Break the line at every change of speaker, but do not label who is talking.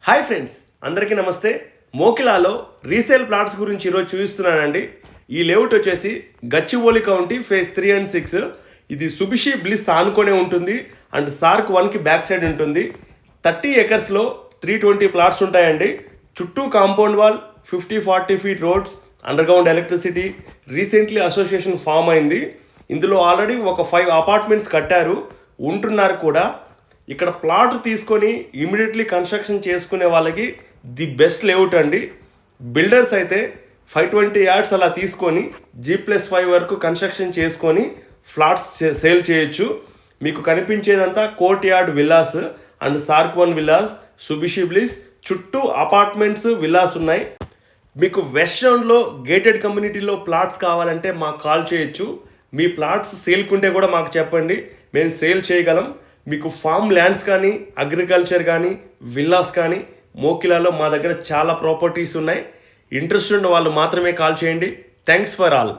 Hi friends, అందరికీ నమస్తే. మోకిలాలో resale plots గురించి ఈరోజు చూపిస్తున్నానండి. ఈ లేఅవుట్ వచ్చేసి గచ్చిబౌలి కౌంటీ ఫేజ్ 3 and 6. ఇది సుబిషి బ్లిస్ ఆనుకొనే ఉంటుంది అండ్ సార్క్ 1కి బ్యాక్ సైడ్ ఉంటుంది. 30 acresలో 320 ప్లాట్స్ ఉంటాయండి. చుట్టూ compound wall, 50-40 feet roads, underground electricity. Recently association form అయింది. ఇందులో ఆల్రెడీ ఒక 5 అపార్ట్మెంట్స్ కట్టారు, ఉంటున్నారు కూడా. ఇక్కడ ప్లాట్ తీసుకొని ఇమీడియట్లీ కన్స్ట్రక్షన్ చేసుకునే వాళ్ళకి ది బెస్ట్ లేఅవుట్ అండి. బిల్డర్స్ అయితే 520 yards అలా తీసుకొని G+5 వరకు కన్స్ట్రక్షన్ చేసుకొని ఫ్లాట్స్ సేల్ చేయొచ్చు. మీకు కనిపించేదంతా కోర్ట్ యార్డ్ విల్లాస్ అండ్ సార్క్ 1 విల్లాస్, సుబిషి బ్లిస్, చుట్టూ అపార్ట్మెంట్స్, విల్లాస్ ఉన్నాయి. మీకు వెస్ట్ జోన్లో గేటెడ్ కమ్యూనిటీలో ప్లాట్స్ కావాలంటే మాకు కాల్ చేయొచ్చు. మీ ప్లాట్స్ సేల్కుంటే కూడా మాకు చెప్పండి, మేము సేల్ చేయగలం. మీకు ఫామ్ ల్యాండ్స్ కానీ, అగ్రికల్చర్ కానీ, విల్లాస్ కానీ మోకిలాలో మా దగ్గర చాలా ప్రాపర్టీస్ ఉన్నాయి. ఇంట్రెస్ట్ ఉన్న వాళ్ళు మాత్రమే కాల్ చేయండి. Thanks for all.